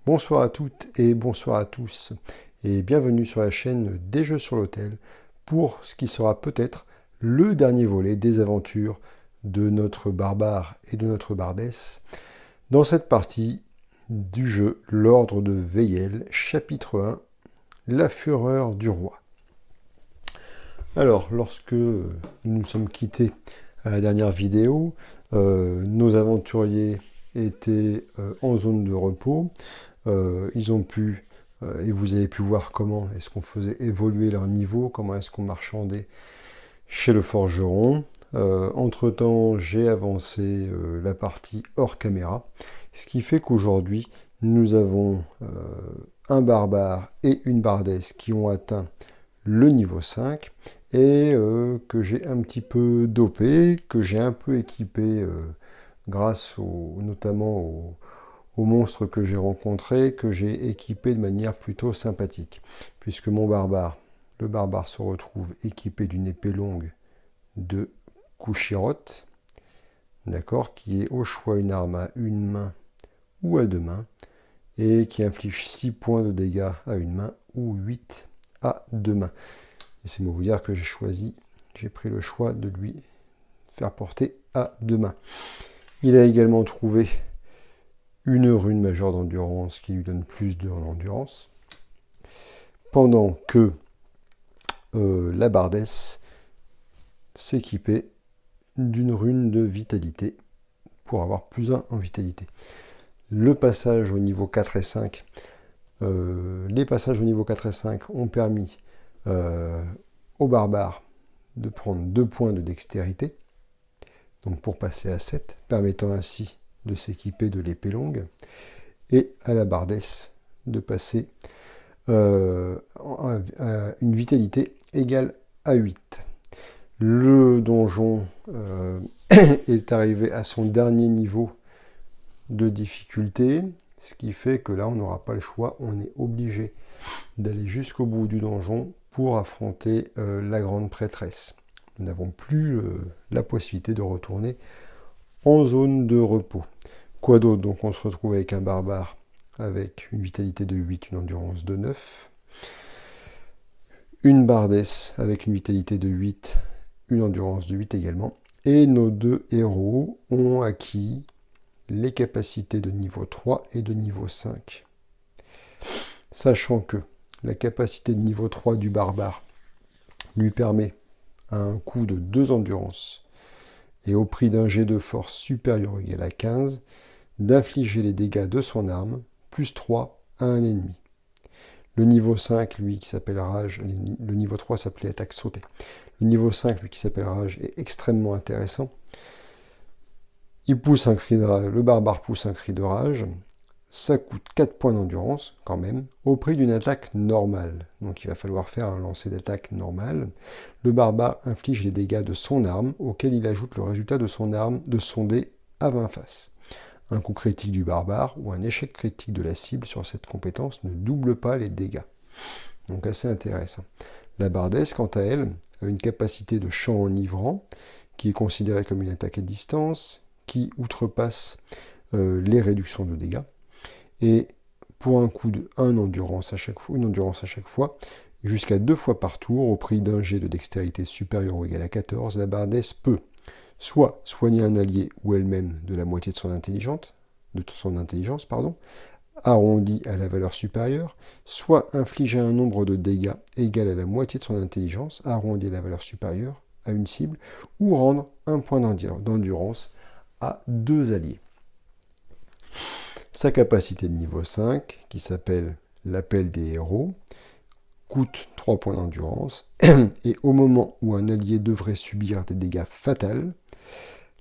Bonsoir à toutes et bonsoir à tous et bienvenue sur la chaîne des Jeux sur l'Hôtel pour ce qui sera peut-être le dernier volet des aventures de notre barbare et de notre bardesse dans cette partie du jeu L'Ordre de Veyel, chapitre 1, La Fureur du Roi. Alors, lorsque nous nous sommes quittés à la dernière vidéo, nos aventuriers étaient en zone de repos. Ils ont pu, et vous avez pu voir comment est-ce qu'on faisait évoluer leur niveau, comment est-ce qu'on marchandait chez le forgeron. Entre-temps, j'ai avancé la partie hors caméra, ce qui fait qu'aujourd'hui, nous avons un barbare et une bardesse qui ont atteint le niveau 5 et que j'ai un petit peu dopé, que j'ai un peu équipé grâce notamment aux monstres que j'ai rencontrés, que j'ai équipés de manière plutôt sympathique. Puisque mon barbare, le barbare se retrouve équipé d'une épée longue de Kushiroth, d'accord, qui est au choix une arme à une main ou à deux mains, et qui inflige 6 points de dégâts à une main ou 8 à deux mains. Laissez-moi vous dire que j'ai pris le choix de lui faire porter à deux mains. Il a également trouvé une rune majeure d'endurance qui lui donne plus d'endurance, pendant que la bardesse s'équipait d'une rune de vitalité pour avoir plus 1 en vitalité. Le passage au niveau 4 et 5, les passages au niveau 4 et 5 ont permis au barbare de prendre 2 points de dextérité, donc pour passer à 7, permettant ainsi de s'équiper de l'épée longue, et à la bardesse de passer à une vitalité égale à 8. Le donjon est arrivé à son dernier niveau de difficulté, ce qui fait que là on n'aura pas le choix, on est obligé d'aller jusqu'au bout du donjon pour affronter la grande prêtresse. Nous n'avons plus la possibilité de retourner en zone de repos. Quoi d'autre? Donc on se retrouve avec un barbare avec une vitalité de 8, une endurance de 9. Une bardesse avec une vitalité de 8, une endurance de 8 également. Et nos deux héros ont acquis les capacités de niveau 3 et de niveau 5. Sachant que la capacité de niveau 3 du barbare lui permet à un coup de 2 endurances et au prix d'un jet de force supérieur ou égal à 15, d'infliger les dégâts de son arme, plus 3 à un ennemi. Le niveau 5, lui, qui s'appelle Rage, le niveau 3 s'appelait Attaque sautée. Le niveau 5, lui, qui s'appelle Rage, est extrêmement intéressant. Le barbare pousse un cri de rage. Ça coûte 4 points d'endurance, quand même, au prix d'une attaque normale. Donc il va falloir faire un lancer d'attaque normal. Le barbare inflige les dégâts de son arme, auquel il ajoute le résultat de son dé à 20 faces. Un coup critique du barbare ou un échec critique de la cible sur cette compétence ne double pas les dégâts. Donc assez intéressant. La bardesse, quant à elle, a une capacité de chant enivrant, qui est considérée comme une attaque à distance, qui outrepasse les réductions de dégâts. Et pour un coup de 1 endurance à chaque fois, jusqu'à 2 fois par tour, au prix d'un jet de dextérité supérieur ou égal à 14, la bardesse peut soit soigner un allié ou elle-même de la moitié de son intelligence, arrondi à la valeur supérieure, soit infliger un nombre de dégâts égal à la moitié de son intelligence, arrondi à la valeur supérieure à une cible, ou rendre un point d'endurance à 2 alliés. Sa capacité de niveau 5, qui s'appelle l'appel des héros, coûte 3 points d'endurance, et au moment où un allié devrait subir des dégâts fatals,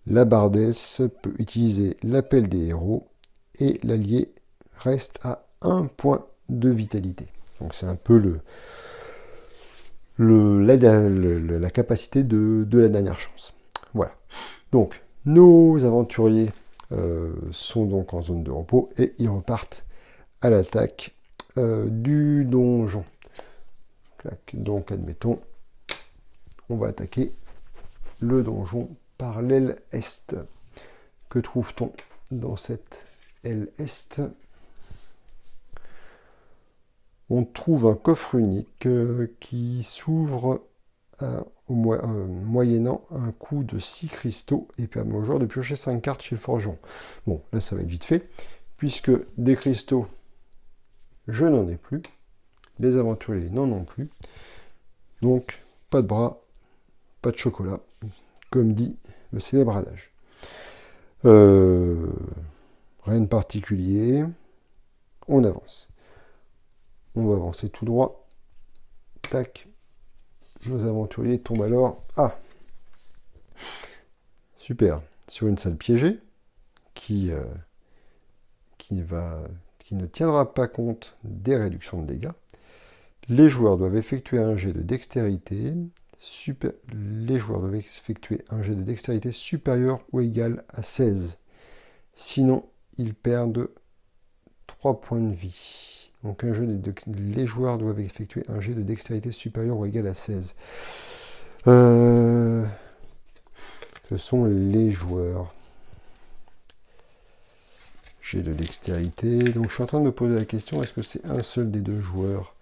la bardesse peut utiliser l'appel des héros, et l'allié reste à 1 point de vitalité. Donc c'est un peu la capacité de la dernière chance. Voilà. Donc, nos aventuriers sont donc en zone de repos et ils repartent à l'attaque du donjon. Donc, admettons, on va attaquer le donjon par l'aile est. Que trouve-t-on dans cette aile est? on trouve un coffre unique qui s'ouvre moyennant un coût de 6 cristaux et permet au joueur de piocher 5 cartes chez le forgeron. Bon, là ça va être vite fait, puisque des cristaux, je n'en ai plus, les aventuriers n'en ont plus, donc pas de bras, pas de chocolat, comme dit le célèbre adage. Rien de particulier, on avance. On va avancer tout droit. Tac. Nos aventuriers tombent alors. Ah, super. Sur une salle piégée qui ne tiendra pas compte des réductions de dégâts. Les joueurs doivent effectuer un jet de dextérité. Les joueurs doivent effectuer un jet de dextérité supérieur ou égal à 16. Sinon, ils perdent 3 points de vie. Donc les joueurs doivent effectuer un jet de dextérité supérieur ou égal à 16. Ce sont les joueurs. Jet de dextérité. Donc je suis en train de me poser la question, est-ce que c'est un seul des deux joueurs?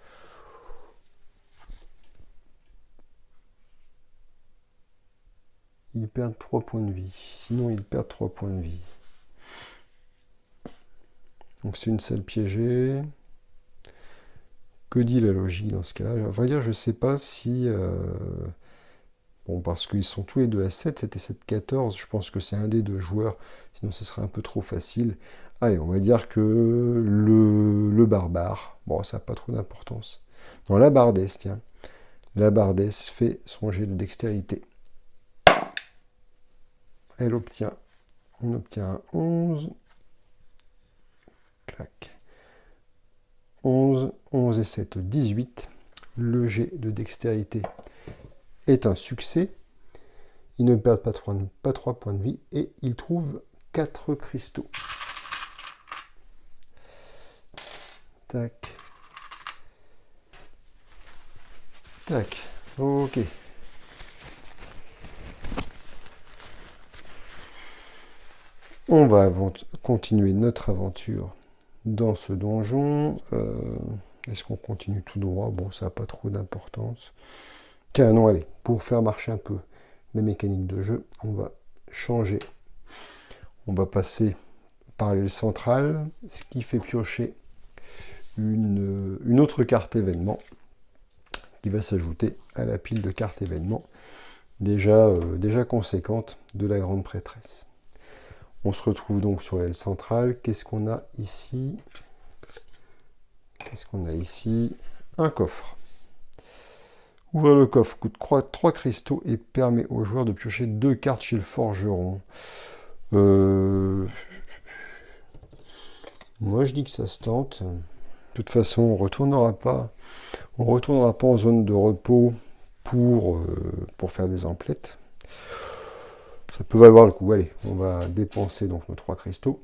Ils perdent 3 points de vie. Sinon, ils perdent 3 points de vie. Donc c'est une salle piégée. Que dit la logique dans ce cas-là? À vrai dire, je ne sais pas si... Bon, parce qu'ils sont tous les deux à 7, c'était 7-14. Je pense que c'est un des deux joueurs. Sinon, ce serait un peu trop facile. Allez, on va dire que le barbare. Bon, ça n'a pas trop d'importance. Non, la bardesse, tiens. La bardesse fait son jet de dextérité. On obtient un 11. Clac. 11 et 7, 18. Le jet de dextérité est un succès. Ils ne perdent pas 3 points de vie et ils trouvent 4 cristaux. Tac. Tac. Ok. On va continuer notre aventure dans ce donjon. Est-ce qu'on continue tout droit? Bon, ça n'a pas trop d'importance. Tiens, non, allez, pour faire marcher un peu les mécaniques de jeu, on va changer. On va passer par l'aile centrale, ce qui fait piocher une autre carte événement qui va s'ajouter à la pile de cartes événements déjà conséquente de la grande prêtresse. On se retrouve donc sur l'aile centrale. Qu'est-ce qu'on a ici? Un coffre. Ouvrir le coffre coûte 3 cristaux et permet au joueur de piocher 2 cartes chez le forgeron. Moi je dis que ça se tente. De toute façon, on retournera pas en zone de repos pour faire des emplettes. Ça peut valoir le coup. Allez, on va dépenser donc nos 3 cristaux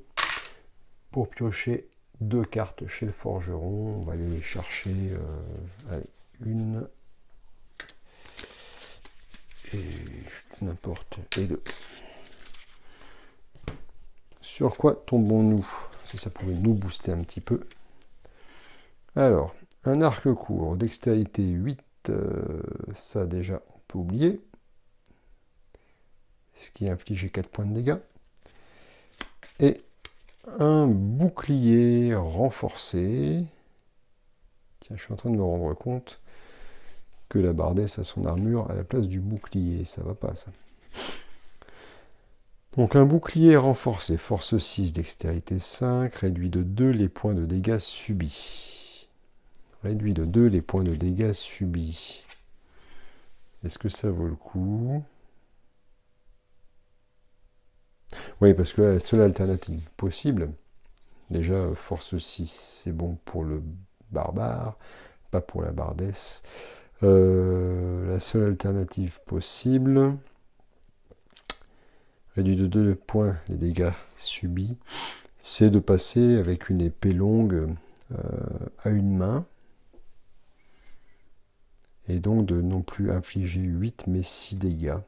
pour piocher 2 cartes chez le forgeron. On va aller les chercher. Allez, une et n'importe et 2. Sur quoi tombons-nous? Si ça pouvait nous booster un petit peu. Alors, un arc court, dextérité 8, ça déjà on peut oublier. Ce qui inflige 4 points de dégâts. Et un bouclier renforcé. Tiens, je suis en train de me rendre compte que la bardesse a son armure à la place du bouclier. Ça va pas, ça. Donc un bouclier renforcé, force 6, dextérité 5, réduit de 2 les points de dégâts subis. Réduit de 2 les points de dégâts subis. Est-ce que ça vaut le coup? Oui, parce que la seule alternative possible, déjà force 6, c'est bon pour le barbare, pas pour la bardesse. La seule alternative possible, réduit de 2 points les dégâts subis, c'est de passer avec une épée longue à une main, et donc de non plus infliger 8 mais 6 dégâts.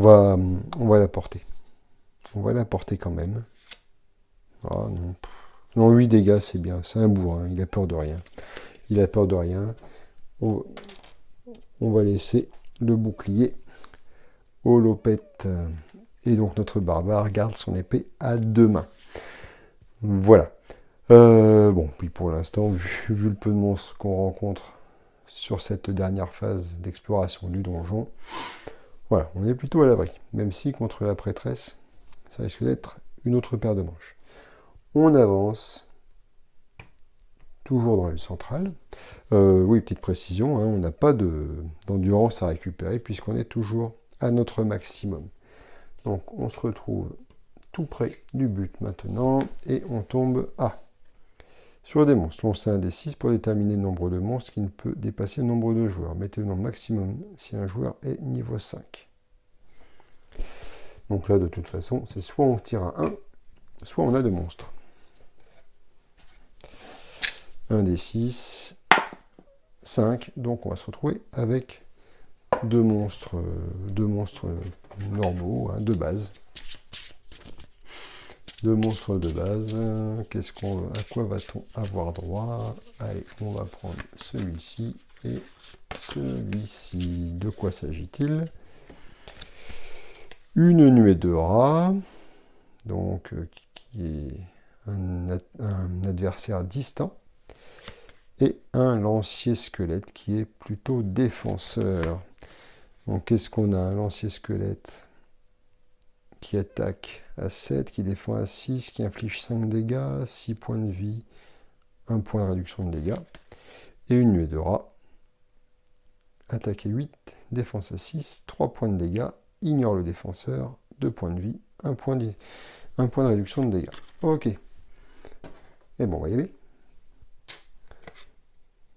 on va la porter. On va la porter quand même. Ah, non. Non, 8 dégâts, c'est bien. C'est un bourrin, il a peur de rien. Il a peur de rien. On va laisser le bouclier au lopette. Et donc notre barbare garde son épée à 2 mains. Voilà. Bon, puis pour l'instant, vu le peu de monstres qu'on rencontre sur cette dernière phase d'exploration du donjon, voilà, on est plutôt à l'abri. Même si contre la prêtresse, ça risque d'être une autre paire de manches. On avance, toujours dans la ville centrale. Oui, petite précision, hein, on n'a pas d'endurance à récupérer puisqu'on est toujours à notre maximum. Donc on se retrouve tout près du but maintenant et on tombe sur des monstres. Lancez un des 6 pour déterminer le nombre de monstres qui ne peut dépasser le nombre de joueurs. Mettez le nombre maximum si un joueur est niveau 5. Donc là, de toute façon, c'est soit on tire à 1, soit on a 2 monstres. 1 des 6, 5. Donc on va se retrouver avec 2 monstres normaux, hein, de base. 2 monstres de base. À quoi va-t-on avoir droit? Allez, on va prendre celui-ci et celui-ci. De quoi s'agit-il? Une nuée de rats, donc qui est un adversaire distant, et un lancier squelette qui est plutôt défenseur. Donc qu'est-ce qu'on a? Un lancier squelette qui attaque à 7, qui défend à 6, qui inflige 5 dégâts, 6 points de vie, 1 point de réduction de dégâts. Et une nuée de rats, attaque à 8, défense à 6, 3 points de dégâts, ignore le défenseur, 2 points de vie, 1 point de réduction de dégâts. Ok. Et bon, on va y aller.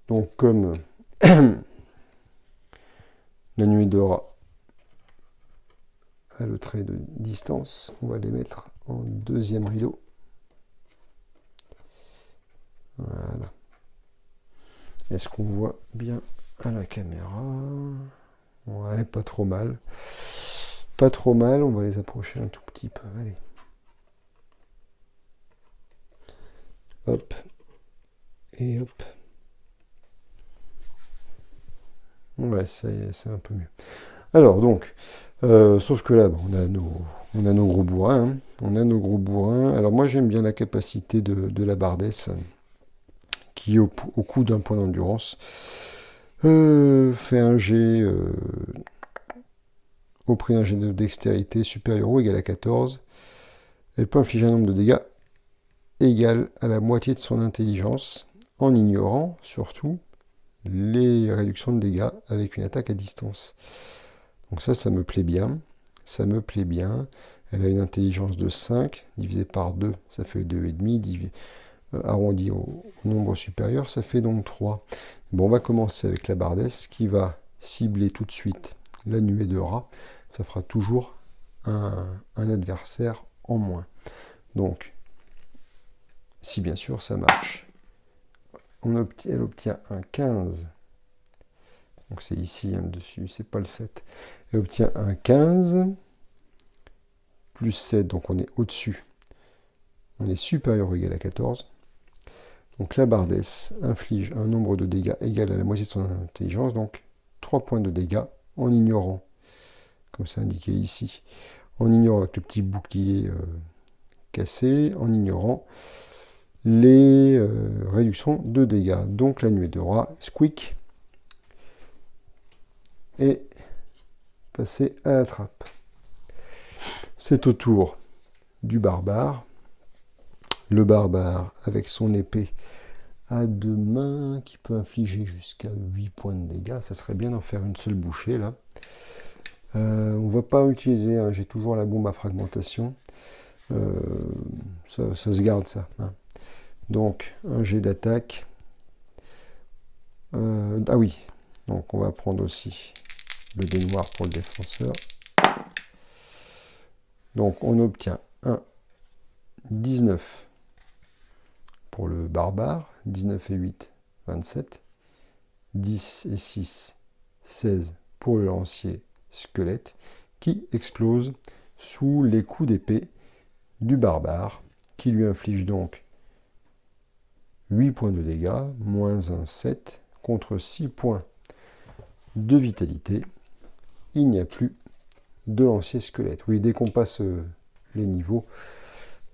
Donc comme la nuée de rats a le trait de distance, on va les mettre en deuxième rideau. Voilà. Est-ce qu'on voit bien à la caméra? Ouais, pas trop mal. Pas trop mal, on va les approcher un tout petit peu. Allez. Hop. Et hop. Ouais, c'est un peu mieux. Alors, donc, sauf que là, bon, on a nos gros bourrins. Hein. On a nos gros bourrins. Alors, moi, j'aime bien la capacité de la bardesse, qui, au coup d'un point d'endurance, fait un jet au prix d'un jet de dextérité supérieur ou égal à 14. Elle peut infliger un nombre de dégâts égal à la moitié de son intelligence, en ignorant, surtout, les réductions de dégâts avec une attaque à distance. Donc ça me plaît bien. Ça me plaît bien. Elle a une intelligence de 5, divisé par 2, ça fait 2,5, arrondi au nombre supérieur, ça fait donc 3. Bon, on va commencer avec la bardesse qui va cibler tout de suite la nuée de rats. Ça fera toujours un adversaire en moins. Donc, si bien sûr ça marche, elle obtient un 15. Donc c'est ici, hein, dessus, c'est pas le 7. Elle obtient un 15, plus 7, donc on est au-dessus. On est supérieur ou égal à 14. Donc la bardesse inflige un nombre de dégâts égal à la moitié de son intelligence, donc 3 points de dégâts en ignorant, comme c'est indiqué ici, en ignorant avec le petit bouclier cassé, en ignorant les réductions de dégâts. Donc la nuée de rats, squeak, et passer à la trappe. C'est au tour du barbare. Le barbare avec son épée à 2 mains qui peut infliger jusqu'à 8 points de dégâts. Ça serait bien d'en faire une seule bouchée là. On ne va pas utiliser, hein, j'ai toujours la bombe à fragmentation. Ça se garde ça. Hein. Donc un jet d'attaque. Ah oui, donc on va prendre aussi le dé noir pour le défenseur. Donc on obtient un 19 pour le barbare, 19 et 8, 27, 10 et 6, 16 pour le lancier squelette, qui explose sous les coups d'épée du barbare, qui lui inflige donc 8 points de dégâts, moins 1, 7, contre 6 points de vitalité. Il n'y a plus de lancier squelette. Oui, dès qu'on passe les niveaux,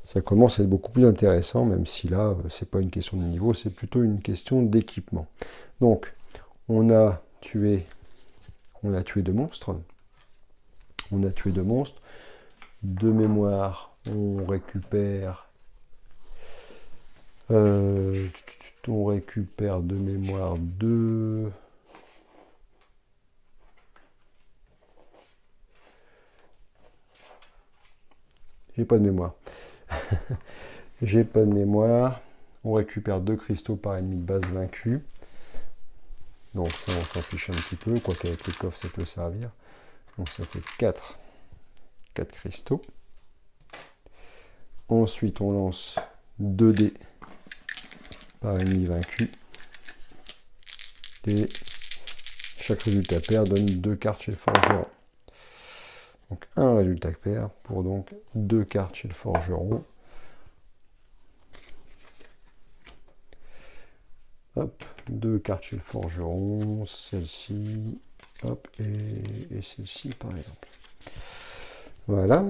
ça commence à être beaucoup plus intéressant, même si là, c'est pas une question de niveau, c'est plutôt une question d'équipement. Donc, on a tué 2 monstres. On a tué 2 monstres. De mémoire, on récupère de mémoire 2. J'ai pas de mémoire. J'ai pas de mémoire. On récupère 2 cristaux par ennemi de base vaincu. Donc ça, on s'en fiche un petit peu, quoique avec les coffres, ça peut servir. Donc ça fait 4 cristaux. Ensuite, on lance 2 dés par ennemi vaincu. Et chaque résultat pair donne 2 cartes chez le forgeron. Donc un résultat pair pour donc 2 cartes chez le forgeron. Hop, 2 cartes chez le forgeron, celle-ci, hop, et celle-ci par exemple. Voilà.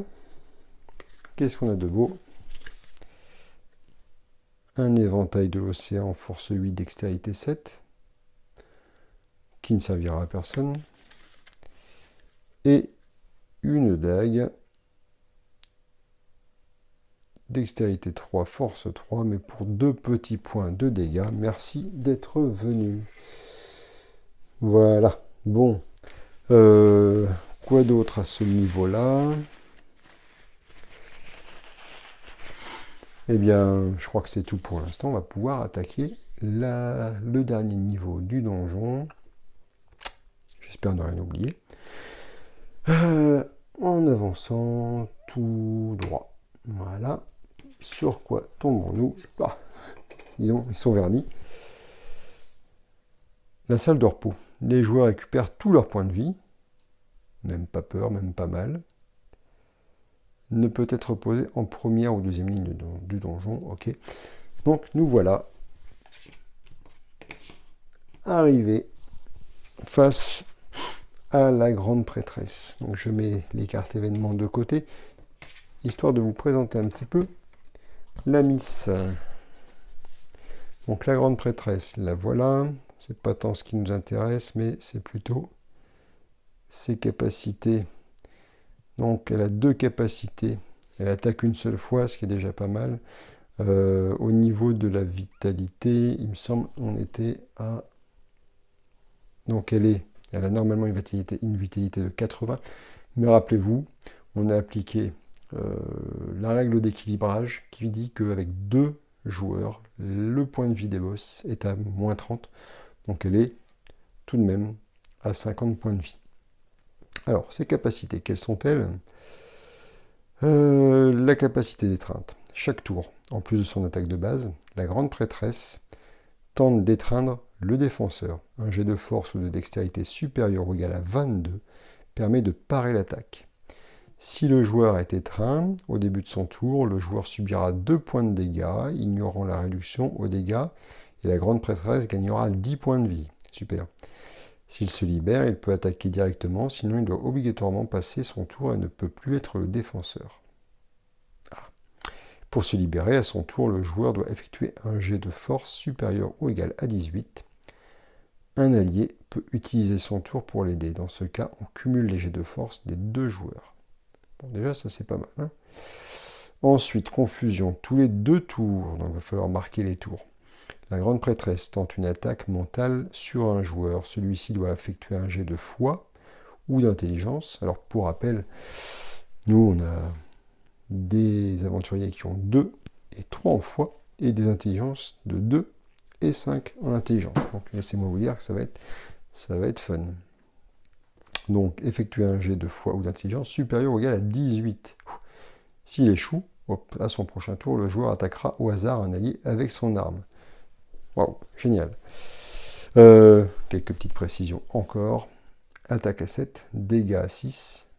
Qu'est-ce qu'on a de beau? Un éventail de l'océan, force 8, dextérité 7, qui ne servira à personne. Et une dague, dextérité 3, force 3, mais pour 2 petits points de dégâts. Merci d'être venu. Voilà. Bon. Quoi d'autre à ce niveau-là? Eh bien, je crois que c'est tout pour l'instant. On va pouvoir attaquer le dernier niveau du donjon. J'espère ne rien oublier. En avançant tout droit. Voilà. Sur quoi tombons-nous? Disons, ils sont vernis. La salle de repos. Les joueurs récupèrent tous leurs points de vie. Même pas peur, même pas mal. Ne peut être posé en première ou deuxième ligne du donjon. Ok. Donc nous voilà arrivés face à la grande prêtresse. Donc je mets les cartes événements de côté, histoire de vous présenter un petit peu la miss. Donc la grande prêtresse, la voilà. C'est pas tant ce qui nous intéresse, mais c'est plutôt ses capacités. Donc elle a 2 capacités. Elle attaque une seule fois, ce qui est déjà pas mal. Au niveau de la vitalité, il me semble on était à... Donc elle a normalement une vitalité de 80. Mais rappelez-vous, on a appliqué la règle d'équilibrage qui dit qu'avec 2 joueurs, le point de vie des boss est à moins 30. Donc elle est tout de même à 50 points de vie. Alors, ses capacités, quelles sont-elles? La capacité d'étreinte. Chaque tour, en plus de son attaque de base, la grande prêtresse tente d'étreindre le défenseur. Un jet de force ou de dextérité supérieur ou égal à 22 permet de parer l'attaque. Si le joueur est étreint, au début de son tour, le joueur subira 2 points de dégâts, ignorant la réduction aux dégâts, et la grande prêtresse gagnera 10 points de vie. Super. S'il se libère, il peut attaquer directement, sinon il doit obligatoirement passer son tour et ne peut plus être le défenseur. Pour se libérer, à son tour, le joueur doit effectuer un jet de force supérieur ou égal à 18. Un allié peut utiliser son tour pour l'aider. Dans ce cas, on cumule les jets de force des 2 joueurs. Bon, déjà, ça c'est pas mal. Hein. Ensuite, confusion. Tous les 2 tours, donc il va falloir marquer les tours. La grande prêtresse tente une attaque mentale sur un joueur. Celui-ci doit effectuer un jet de foi ou d'intelligence. Alors, pour rappel, nous, on a des aventuriers qui ont 2 et 3 en foi, et des intelligences de 2 et 5 en intelligence. Donc, laissez-moi vous dire que ça va être fun. Donc, effectuer un jet de foi ou d'intelligence supérieur ou égal à 18. S'il échoue, à son prochain tour, le joueur attaquera au hasard un allié avec son arme. Waouh, génial. Quelques petites précisions encore. Attaque à 7, dégâts à 6,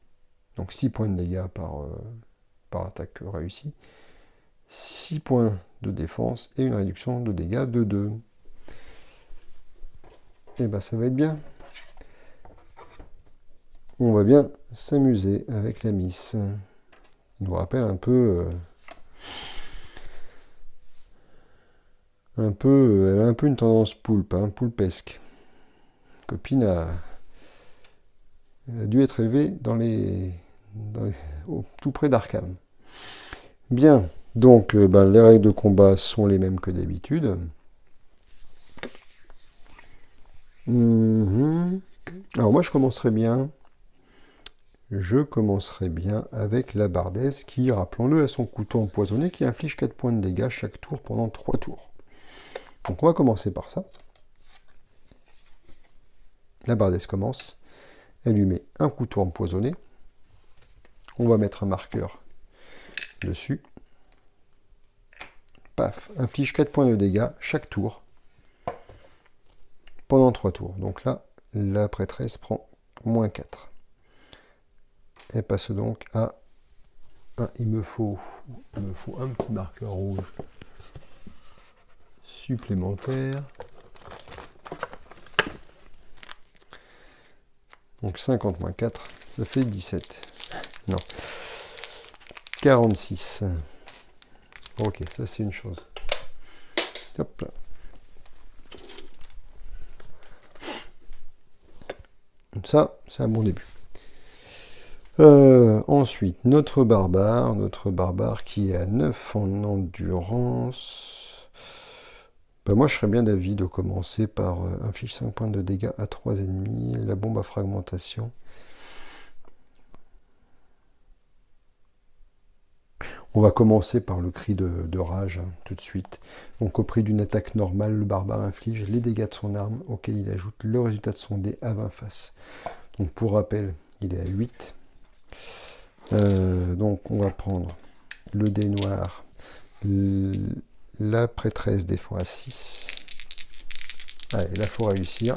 Donc 6 points de dégâts par attaque réussie. 6 points de défense et une réduction de dégâts de 2. Et ben ça va être bien. On va bien s'amuser avec la Miss. Il nous rappelle un peu... elle a un peu une tendance poulpe, hein, poulpesque. Copine elle a dû être élevée tout près d'Arkham. Bien, donc les règles de combat sont les mêmes que d'habitude. Alors moi je commencerai bien avec la Bardesse qui, rappelons-le, a son couteau empoisonné qui inflige 4 points de dégâts chaque tour pendant 3 tours. Donc on va commencer par ça. La Bardesse commence. Elle lui met un couteau empoisonné. On va mettre un marqueur dessus. Paf, inflige 4 points de dégâts chaque tour pendant 3 tours. Donc là, la prêtresse prend moins 4. Elle passe donc à... il me faut un petit marqueur rouge supplémentaire. Donc 50 moins 4, ça fait 17. Non. 46. Ok, ça c'est une chose. Hop là. Ça, c'est un bon début. Ensuite, notre barbare qui est à 9 en endurance. Moi, je serais bien d'avis de commencer par inflige 5 points de dégâts à 3 ennemis, la bombe à fragmentation. On va commencer par le cri de rage, hein, tout de suite. Donc au prix d'une attaque normale, le barbare inflige les dégâts de son arme, auquel il ajoute le résultat de son dé à 20 faces. Donc pour rappel, il est à 8. Donc on va prendre le dé noir. La prêtresse défend à 6. Allez, là, il faut réussir.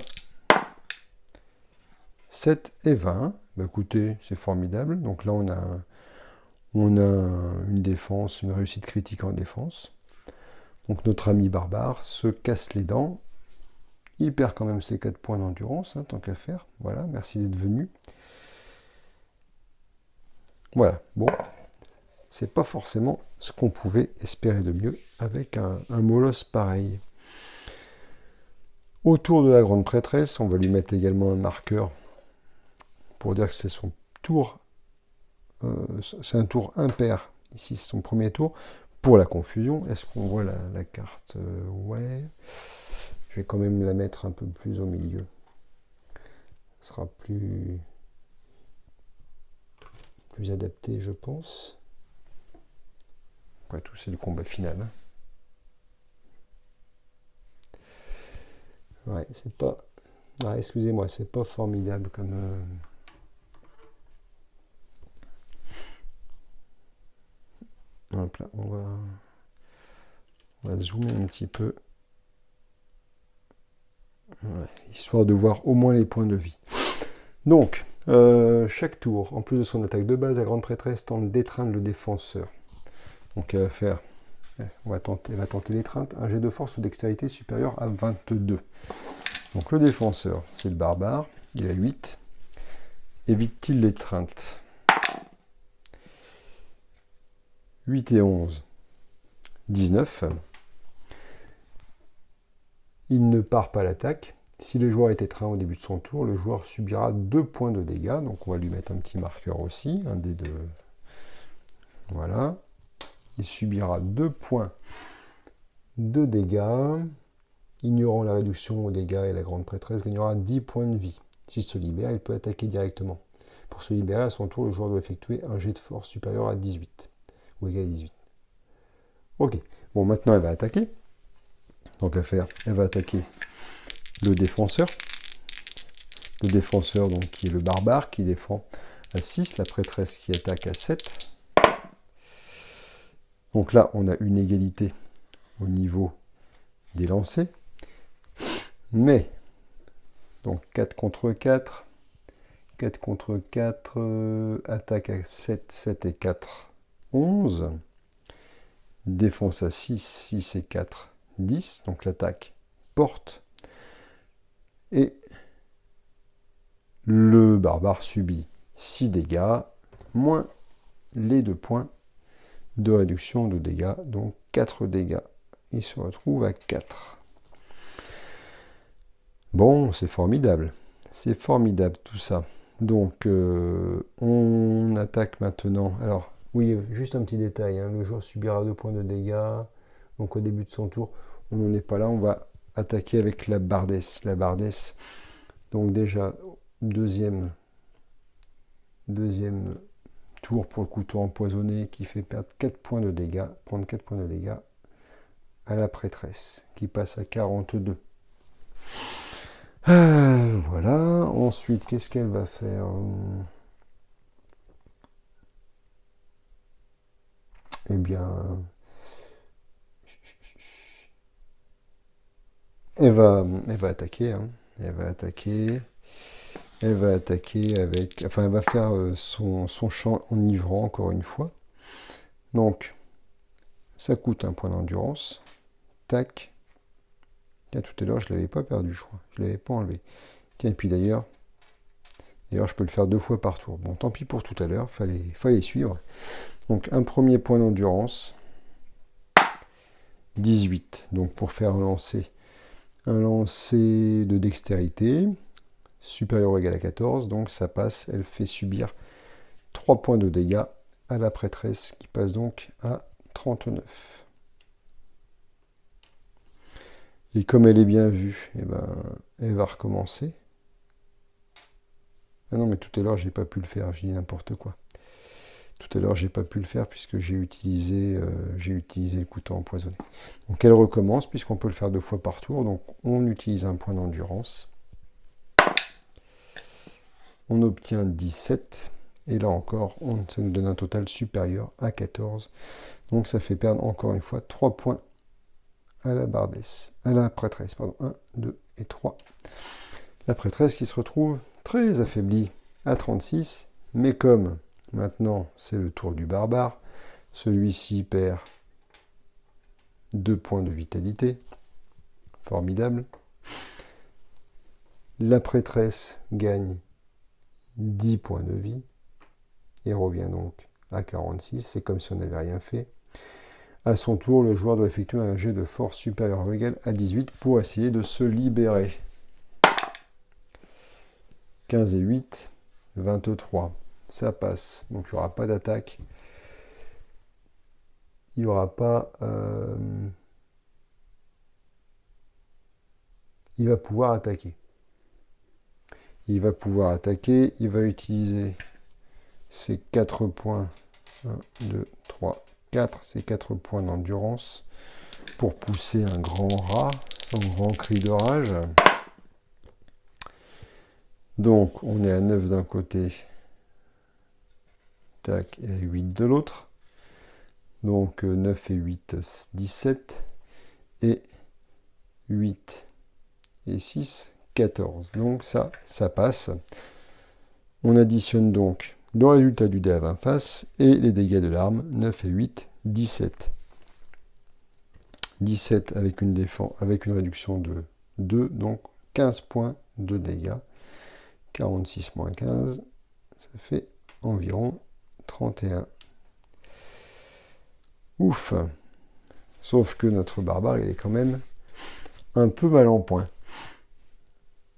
7 et 20. Bah, écoutez, c'est formidable. Donc là, on a une défense, une réussite critique en défense. Donc notre ami barbare se casse les dents. Il perd quand même ses 4 points d'endurance, hein, tant qu'à faire. Voilà, merci d'être venu. Voilà, bon. C'est pas forcément ce qu'on pouvait espérer de mieux avec un molosse pareil. Autour de la grande prêtresse, on va lui mettre également un marqueur pour dire que c'est son tour. C'est un tour impair. Ici, c'est son premier tour. Pour la confusion, est-ce qu'on voit la carte? Ouais. Je vais quand même la mettre un peu plus au milieu. Ce sera plus adapté, je pense. Après tout, c'est le combat final. Hein. Ouais, c'est pas... Ah, excusez-moi, c'est pas formidable comme... Hop là, on va zoomer un petit peu. Ouais, histoire de voir au moins les points de vie. Donc, chaque tour, en plus de son attaque de base, la grande prêtresse tente d'étreindre le défenseur. Donc elle va faire... Elle va tenter l'étreinte. Un jet de force ou dextérité supérieur à 22. Donc le défenseur, c'est le barbare. Il a 8. Évite-t-il l'étreinte? 8 et 11. 19. Il ne part pas l'attaque. Si le joueur est étreint au début de son tour, le joueur subira 2 points de dégâts. Donc on va lui mettre un petit marqueur aussi. Un dé de... Voilà. Il subira 2 points de dégâts. Ignorant la réduction aux dégâts, et la grande prêtresse gagnera 10 points de vie. S'il se libère, il peut attaquer directement. Pour se libérer, à son tour, le joueur doit effectuer un jet de force supérieur à 18. Ou égal à 18. Ok. Bon, maintenant, elle va attaquer. Donc, elle va attaquer le défenseur. Le défenseur, donc, qui est le barbare, qui défend à 6. La prêtresse qui attaque à 7. Donc là, on a une égalité au niveau des lancers. Mais, donc 4 contre 4, 4 contre 4, attaque à 7, 7 et 4, 11. Défense à 6, 6 et 4, 10. Donc l'attaque porte. Et le barbare subit 6 dégâts, moins les 2 points de réduction de dégâts, donc 4 dégâts. Il se retrouve à 4. Bon, c'est formidable. C'est formidable tout ça. Donc, on attaque maintenant. Alors, oui, juste un petit détail. Hein. Le joueur subira 2 points de dégâts. Donc, au début de son tour, on n'en est pas là. On va attaquer avec la bardesse. La bardesse. Donc, déjà, deuxième tour pour le couteau empoisonné qui fait perdre 4 points de dégâts. Prendre 4 points de dégâts à la prêtresse qui passe à 42. Voilà. Ensuite, qu'est-ce qu'elle va faire? Eh bien, elle va attaquer. Hein. Elle va attaquer avec... Enfin, elle va faire son chant enivrant, encore une fois. Donc, ça coûte un point d'endurance. Tac. Tiens, tout à l'heure, je ne l'avais pas perdu, je crois. Je ne l'avais pas enlevé. Tiens, et puis d'ailleurs, je peux le faire 2 fois par tour. Bon, tant pis pour tout à l'heure, fallait suivre. Donc, un premier point d'endurance. 18. Donc, pour faire un lancer de dextérité supérieur ou égal à 14. Donc, ça passe. Elle fait subir 3 points de dégâts à la prêtresse qui passe donc à 39. Et comme elle est bien vue, eh ben, elle va recommencer. Ah non, mais tout à l'heure, j'ai pas pu le faire, je dis n'importe quoi. Tout à l'heure, j'ai pas pu le faire puisque j'ai utilisé le couteau empoisonné. Donc elle recommence puisqu'on peut le faire 2 fois par tour. Donc on utilise un point d'endurance. On obtient 17. Et là encore, ça nous donne un total supérieur à 14. Donc ça fait perdre encore une fois 3 points à la bardesse, à la prêtresse. Pardon, 1, 2 et 3. La prêtresse qui se retrouve très affaiblie à 36. Mais comme maintenant c'est le tour du barbare, celui-ci perd 2 points de vitalité. Formidable. La prêtresse gagne 10 points de vie et revient donc à 46. C'est comme si on n'avait rien fait. À son tour, le joueur doit effectuer un jet de force supérieur ou égal à 18 pour essayer de se libérer. 15 et 8, 23. Ça passe. Donc il n'y aura pas d'attaque. Il n'y aura pas... Il va pouvoir attaquer. Il va utiliser ses 4 points. 1, 2, 3, 4. Ses 4 points d'endurance pour pousser un grand rat, son grand cri de rage. Donc, on est à 9 d'un côté. Tac, et à 8 de l'autre. Donc, 9 et 8, 17. Et 8 et 6, 14. Donc, ça passe. On additionne donc le résultat du dé à 20 faces et les dégâts de l'arme, 9 et 8, 17. 17 avec une réduction de 2, donc 15 points de dégâts. 46 moins 15, ça fait environ 31. Ouf. Sauf que notre barbare, il est quand même un peu mal en point.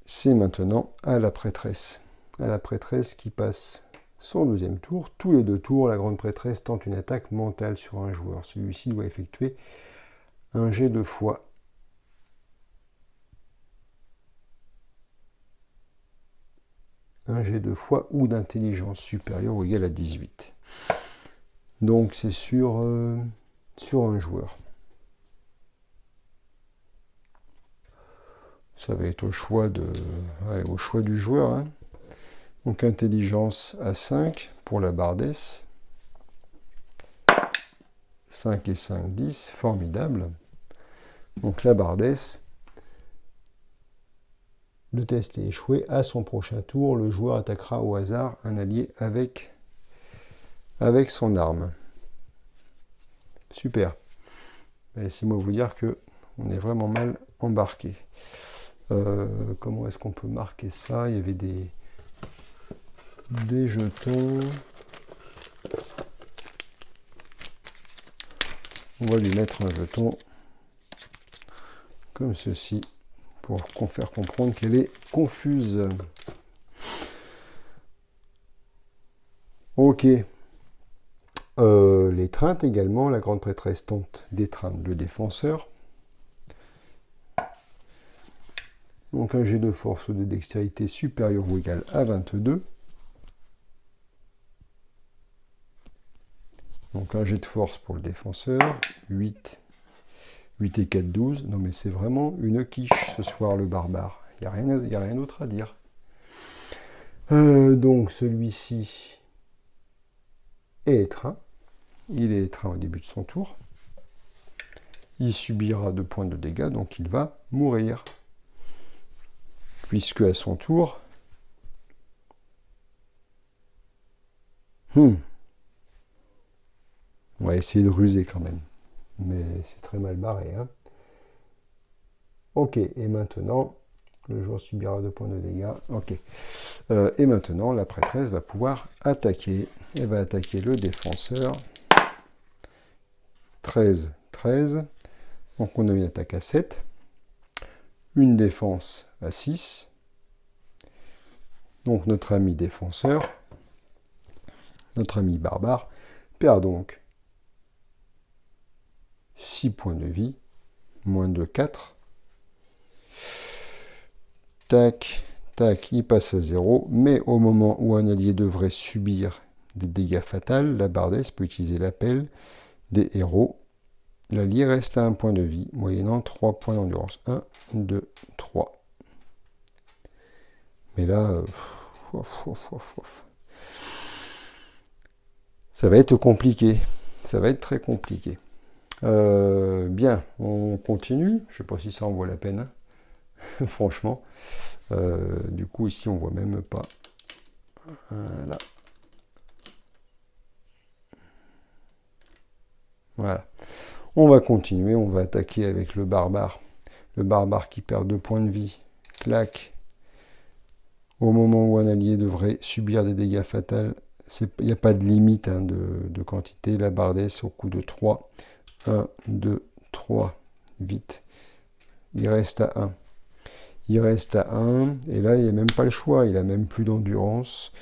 C'est maintenant à la prêtresse. À la prêtresse qui passe son deuxième tour. Tous les 2 tours, la grande prêtresse tente une attaque mentale sur un joueur. Celui-ci doit effectuer un jet de foi. Un jet de foi ou d'intelligence supérieure ou égal à 18. Donc c'est sur un joueur. Ça va être au choix du joueur. Hein. Donc intelligence à 5 pour la bardesse. 5 et 5, 10. Formidable. Donc la bardesse Le test est échoué. À son prochain tour, le joueur attaquera au hasard un allié avec son arme. Super. Laissez-moi vous dire que on est vraiment mal embarqué. Comment est-ce qu'on peut marquer ça? Il y avait des jetons. On va lui mettre un jeton comme ceci pour faire comprendre qu'elle est confuse. Ok. L'étreinte également, la grande prêtresse tente d'étreindre le défenseur. Donc un jet de force ou de dextérité supérieur ou égal à 22. Donc un jet de force pour le défenseur, 8 et 4, 12. Non mais c'est vraiment une quiche ce soir le barbare. Il n'y a rien d'autre à dire. Donc celui-ci est étreint. Il est étreint au début de son tour. Il subira 2 points de dégâts, donc il va mourir. Puisque à son tour... On va essayer de ruser quand même. Mais c'est très mal barré. Hein. Ok, et maintenant, le joueur subira 2 points de dégâts. Ok. Et maintenant, la prêtresse va pouvoir attaquer. Elle va attaquer le défenseur. 13, 13. Donc on a une attaque à 7. Une défense à 6. Donc notre ami défenseur, notre ami barbare, perd donc 6 points de vie, moins de 4. Tac, tac, il passe à 0. Mais au moment où un allié devrait subir des dégâts fatals, la bardesse peut utiliser l'appel des héros. L'allié reste à 1 point de vie, moyennant 3 points d'endurance. 1, 2, 3. Mais là, ça va être compliqué. Ça va être très compliqué. Bien, on continue. Je ne sais pas si ça en vaut la peine. Hein. Franchement. Du coup, ici, on ne voit même pas. Voilà. Voilà. On va continuer. On va attaquer avec le barbare. Le barbare qui perd 2 points de vie. Clac. Au moment où un allié devrait subir des dégâts fatals, il n'y a pas de limite hein, de quantité. La bardesse au coup de 3. 1, 2, 3. Vite. Il reste à 1. Il reste à 1. Et là, il n'y a même pas le choix. Il n'a même plus d'endurance.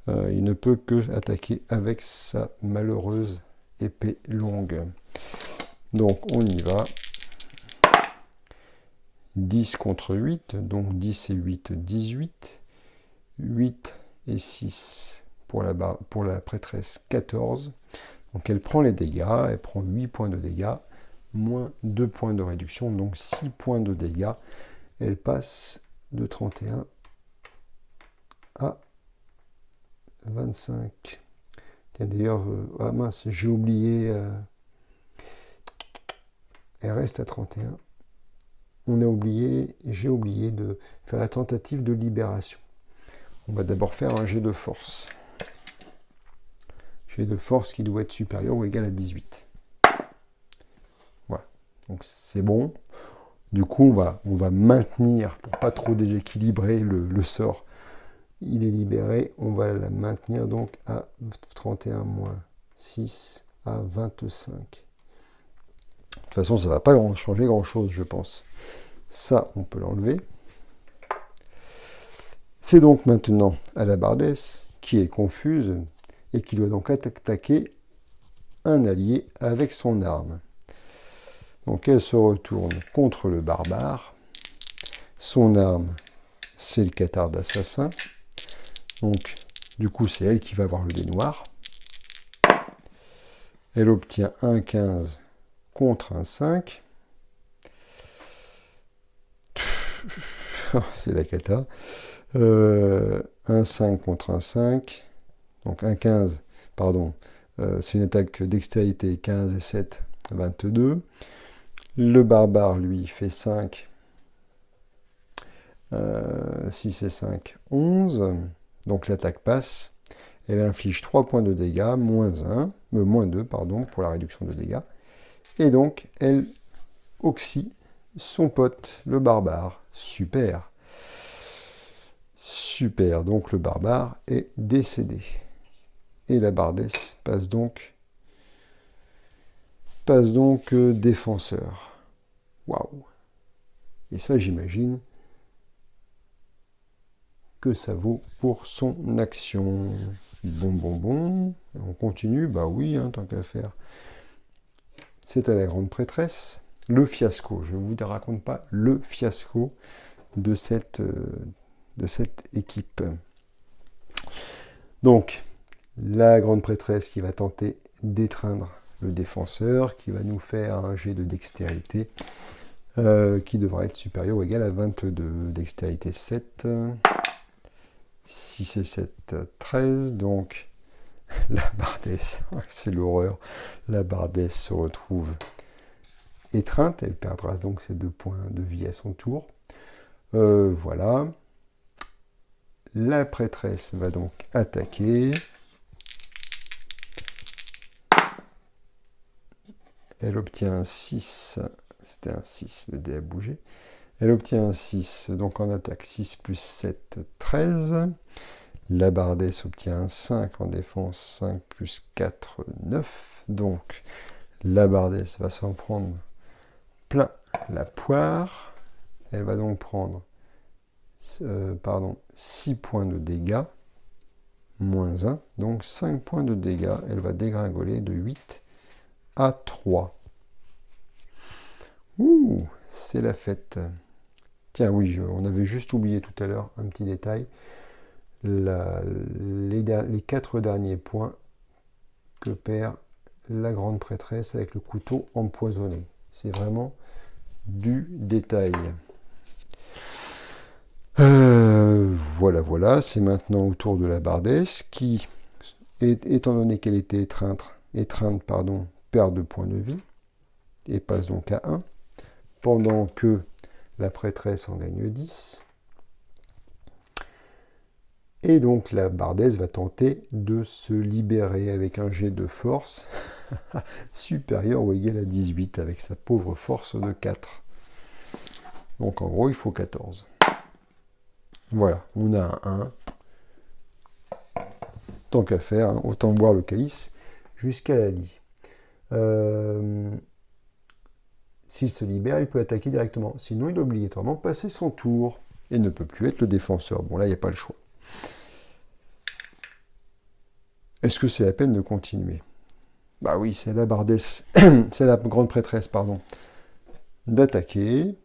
Il ne peut que attaquer avec sa malheureuse épée longue. Donc, on y va. 10 contre 8. Donc, 10 et 8, 18. 8 et 6 pour la prêtresse, 14. Donc elle prend les dégâts, elle prend 8 points de dégâts, moins 2 points de réduction, donc 6 points de dégâts. Elle passe de 31 à 25. D'ailleurs, ah mince, j'ai oublié, elle reste à 31. J'ai oublié de faire la tentative de libération. On va d'abord faire un jet de force. Jet de force qui doit être supérieur ou égal à 18. Voilà. Donc c'est bon. Du coup, on va maintenir, pour pas trop déséquilibrer le sort. Il est libéré. On va la maintenir donc à 31 moins 6 à 25. De toute façon, ça ne va pas changer grand-chose, je pense. Ça, on peut l'enlever. C'est donc maintenant à la bardesse, qui est confuse, et qui doit donc attaquer un allié avec son arme. Donc elle se retourne contre le barbare. Son arme, c'est le cathare d'assassin. Donc, du coup, c'est elle qui va avoir le dé noir. Elle obtient un 15 contre un 5. C'est la cata. Un 5 contre un 5. Donc un 15, pardon, c'est une attaque dextérité 15 et 7, 22. Le barbare, lui, fait 5. 6 et 5, 11. Donc l'attaque passe. Elle inflige 3 points de dégâts, moins 2, pardon, pour la réduction de dégâts. Et donc, elle oxy son pote, le barbare. Super. Super, donc le barbare est décédé. Et la bardesse passe donc défenseur. Waouh. Et ça, j'imagine que ça vaut pour son action. Bon. On continue, bah oui, hein, tant qu'à faire. C'est à la grande prêtresse. Le fiasco, je ne vous raconte pas le fiasco de cette équipe. Donc, la grande prêtresse qui va tenter d'étreindre le défenseur, qui va nous faire un jet de dextérité qui devra être supérieur ou égal à 22. Dextérité 7. 6 et 7, 13. Donc, la bardesse, c'est l'horreur. La bardesse se retrouve étreinte. Elle perdra donc ses 2 points de vie à son tour. Voilà. La prêtresse va donc attaquer. Elle obtient un 6. C'était un 6, le dé a bougé. Elle obtient un 6, donc en attaque 6 plus 7, 13. La bardesse obtient un 5 en défense, 5 plus 4, 9. Donc la bardesse va s'en prendre plein la poire. Elle va donc prendre 6 points de dégâts, moins 1, donc 5 points de dégâts. Elle va dégringoler de 8 à 3. Ouh, c'est la fête. Tiens, oui, on avait juste oublié tout à l'heure un petit détail. Les 4 derniers points que perd la grande prêtresse avec le couteau empoisonné. C'est vraiment du détail. Voilà, c'est maintenant au tour de la bardesse qui, étant donné qu'elle était étreinte, perd 2 points de vie et passe donc à 1, pendant que la prêtresse en gagne 10. Et donc la bardesse va tenter de se libérer avec un jet de force supérieur ou égal à 18 avec sa pauvre force de 4. Donc en gros, il faut 14. Voilà, on a un 1. Tant qu'à faire, hein, autant boire le calice jusqu'à la lie. S'il se libère, il peut attaquer directement. Sinon, il doit obligatoirement passer son tour et ne peut plus être le défenseur. Bon, là, il n'y a pas le choix. Est-ce que c'est la peine de continuer? Bah oui, c'est la bardesse, c'est la grande prêtresse, pardon, d'attaquer.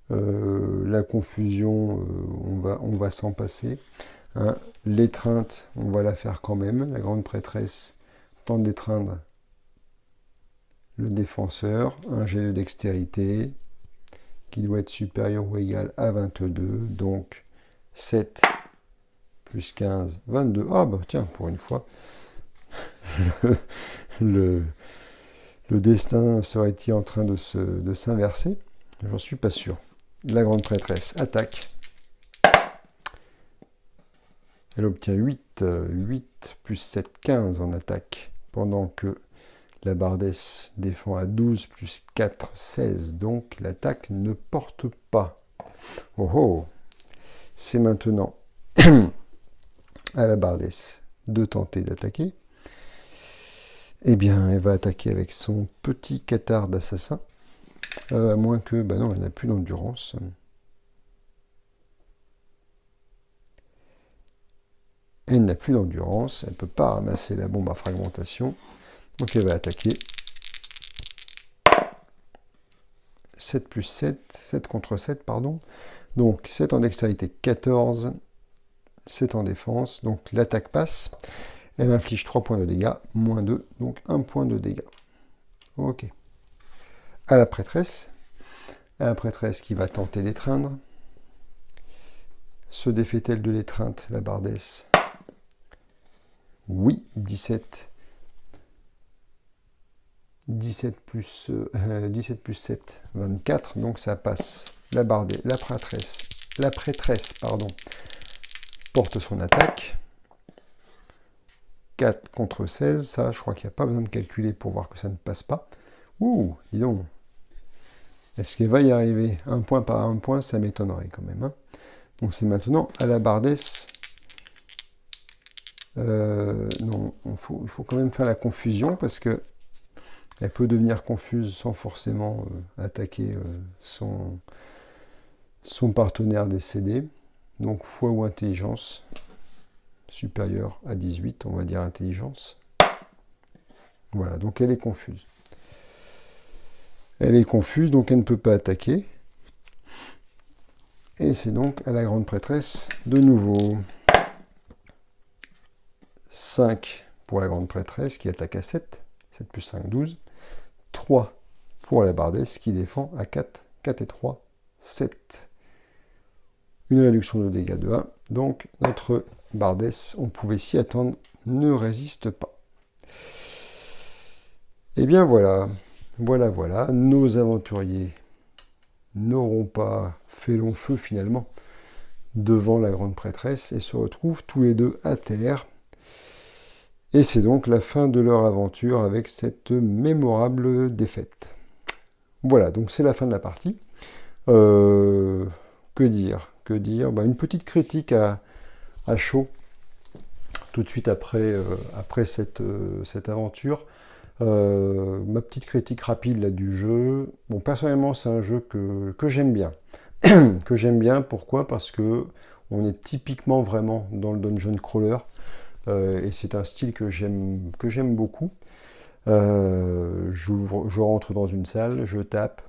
La confusion, on va s'en passer. Hein. L'étreinte, on va la faire quand même. La grande prêtresse tente d'étreindre le défenseur. Un jet de dextérité qui doit être supérieur ou égal à 22. Donc 7 plus 15, 22. Ah bah tiens, pour une fois, le destin serait-il en train de s'inverser? J'en suis pas sûr. La grande prêtresse attaque. Elle obtient 8 plus 7, 15 en attaque, pendant que la bardesse défend à 12 plus 4, 16. Donc l'attaque ne porte pas. Oh, c'est maintenant à la bardesse de tenter d'attaquer. Eh bien, elle va attaquer avec son petit cathare d'assassin. À moins que, bah non, elle n'a plus d'endurance. Elle n'a plus d'endurance, elle ne peut pas ramasser la bombe à fragmentation. Donc elle va attaquer. 7 plus 7, 7 contre 7, pardon. Donc 7 en dextérité, 14. 7 en défense, donc l'attaque passe. Elle inflige 3 points de dégâts, moins 2, donc 1 point de dégâts. Ok. À la prêtresse. À la prêtresse qui va tenter d'étreindre. Se défait-elle de l'étreinte, la bardesse? Oui, 17. 17 plus 7, 24. Donc ça passe. La prêtresse la prêtresse, pardon, porte son attaque. 4 contre 16, ça, je crois qu'il n'y a pas besoin de calculer pour voir que ça ne passe pas. Ouh, dis donc. Est-ce qu'elle va y arriver? Un point par un point, ça m'étonnerait quand même. Hein. Donc c'est maintenant à la bardesse. Non, il faut quand même faire la confusion parce que elle peut devenir confuse sans forcément attaquer son partenaire décédé. Donc foi ou intelligence supérieure à 18, on va dire intelligence. Voilà, donc elle est confuse. Elle est confuse, donc elle ne peut pas attaquer. Et c'est donc à la grande prêtresse de nouveau. 5 pour la grande prêtresse qui attaque à 7. 7 plus 5, 12. 3 pour la bardesse qui défend à 4. 4 et 3, 7. Une réduction de dégâts de 1. Donc notre bardesse, on pouvait s'y attendre, ne résiste pas. Et bien voilà, voilà, nos aventuriers n'auront pas fait long feu finalement devant la grande prêtresse et se retrouvent tous les deux à terre. Et c'est donc la fin de leur aventure avec cette mémorable défaite. Voilà, donc c'est la fin de la partie. Que dire Une petite critique à chaud, tout de suite après cette aventure. Ma petite critique rapide là, du jeu. Bon, personnellement, c'est un jeu que j'aime bien. Que j'aime bien, pourquoi? Parce que on est typiquement vraiment dans le dungeon crawler. Et c'est un style que j'aime beaucoup. Je rentre dans une salle, je tape,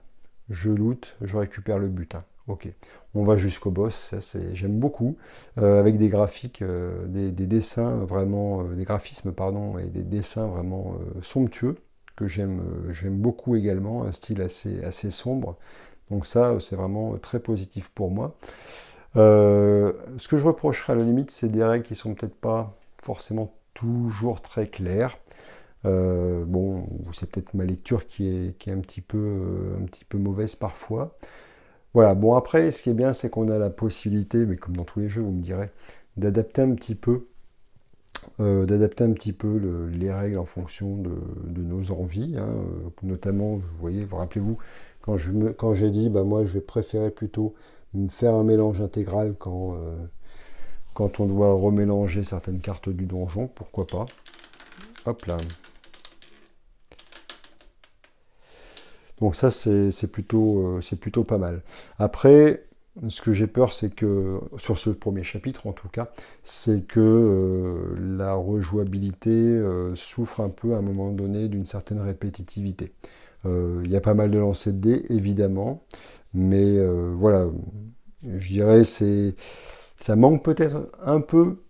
je loot, je récupère le butin. Ok, on va jusqu'au boss, ça j'aime beaucoup, avec des graphiques, des dessins vraiment, des graphismes pardon, et des dessins vraiment somptueux que j'aime beaucoup également, un style assez sombre. Donc ça, c'est vraiment très positif pour moi. Ce que je reprocherais à la limite, c'est des règles qui sont peut-être pas forcément toujours très claires. Bon, c'est peut-être ma lecture qui est un petit peu mauvaise parfois. Voilà, bon après, ce qui est bien, c'est qu'on a la possibilité, mais comme dans tous les jeux, vous me direz, d'adapter un petit peu, les règles en fonction de nos envies, hein, notamment, vous voyez, vous rappelez-vous, quand j'ai dit, bah moi je vais préférer plutôt me faire un mélange intégral quand on doit remélanger certaines cartes du donjon, pourquoi pas. Hop là. Donc ça, c'est plutôt pas mal. Après, ce que j'ai peur, c'est que, sur ce premier chapitre en tout cas, c'est que la rejouabilité souffre un peu à un moment donné d'une certaine répétitivité. Il y a pas mal de lancers de dés, évidemment, mais voilà, je dirais ça manque peut-être un peu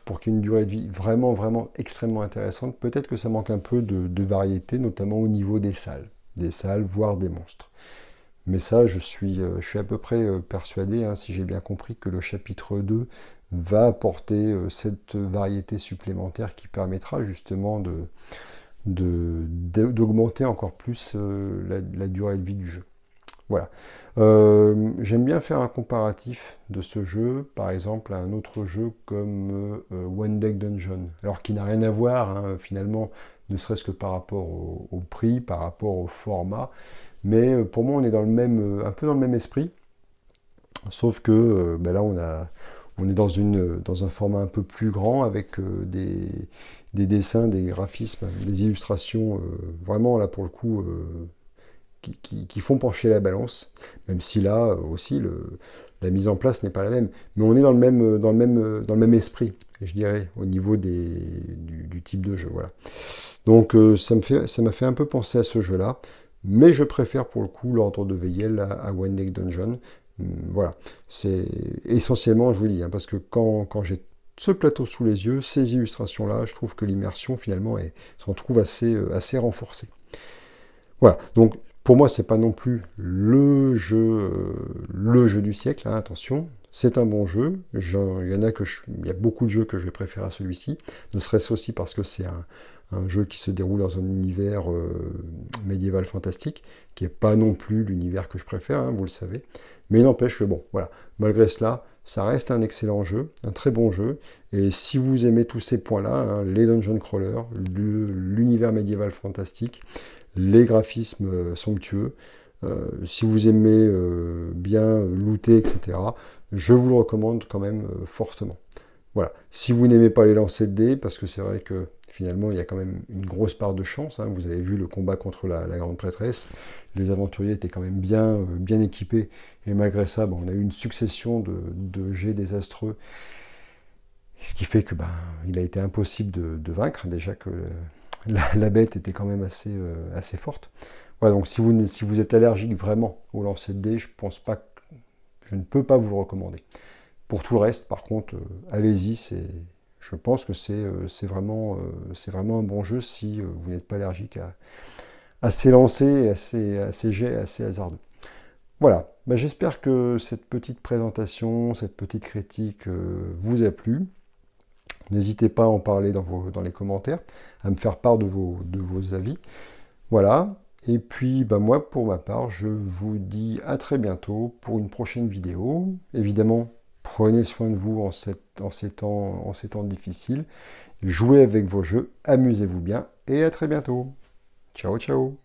pour qu'il y ait une durée de vie vraiment, vraiment extrêmement intéressante. Peut-être que ça manque un peu de variété, notamment au niveau des salles, voire des monstres. Mais ça, je suis à peu près persuadé, hein, si j'ai bien compris, que le chapitre 2 va apporter cette variété supplémentaire qui permettra justement d'augmenter encore plus la durée de vie du jeu. Voilà. J'aime bien faire un comparatif de ce jeu, par exemple, à un autre jeu comme One Deck Dungeon. Alors qui n'a rien à voir, hein, finalement, ne serait-ce que par rapport au prix, par rapport au format. Mais pour moi, on est dans un peu dans le même esprit. Sauf que là, on est dans un format un peu plus grand, avec des dessins, des graphismes, des illustrations, vraiment, là, pour le coup... Qui font pencher la balance, même si là aussi la mise en place n'est pas la même. Mais on est dans le même esprit, je dirais, au niveau du type de jeu. Voilà. Donc ça m'a fait un peu penser à ce jeu-là, mais je préfère pour le coup l'ordre de Veyel à One Deck Dungeon. Voilà. C'est essentiellement, je vous dis, hein, parce que quand j'ai ce plateau sous les yeux, ces illustrations-là, je trouve que l'immersion finalement s'en trouve assez renforcée. Voilà. Donc pour moi, c'est pas non plus le jeu du siècle, hein, attention. C'est un bon jeu. Il y a beaucoup de jeux que je vais préférer à celui-ci. Ne serait-ce aussi parce que c'est un jeu qui se déroule dans un univers médiéval fantastique, qui n'est pas non plus l'univers que je préfère, hein, vous le savez. Mais il n'empêche que bon, voilà, malgré cela, ça reste un excellent jeu, un très bon jeu. Et si vous aimez tous ces points-là, hein, les dungeon crawlers, l'univers médiéval fantastique, les graphismes somptueux, si vous aimez bien looter, etc., je vous le recommande quand même fortement. Voilà. Si vous n'aimez pas les lancers de dés, parce que c'est vrai que finalement il y a quand même une grosse part de chance, hein. Vous avez vu le combat contre la grande prêtresse, les aventuriers étaient quand même bien équipés, et malgré ça, bon, on a eu une succession de jets désastreux, ce qui fait que il a été impossible de vaincre, déjà que la bête était quand même assez forte. Voilà, donc si vous êtes allergique vraiment au lancer de dés, je ne peux pas vous le recommander. Pour tout le reste, par contre, allez-y, je pense que c'est vraiment un bon jeu si vous n'êtes pas allergique à ces lancers, à ces jets assez hasardeux. Voilà, j'espère que cette petite présentation, cette petite critique vous a plu. N'hésitez pas à en parler dans les commentaires, à me faire part de vos avis. Voilà, et puis moi, pour ma part, je vous dis à très bientôt pour une prochaine vidéo. Évidemment, prenez soin de vous en ces temps difficiles. Jouez avec vos jeux, amusez-vous bien, et à très bientôt. Ciao, ciao.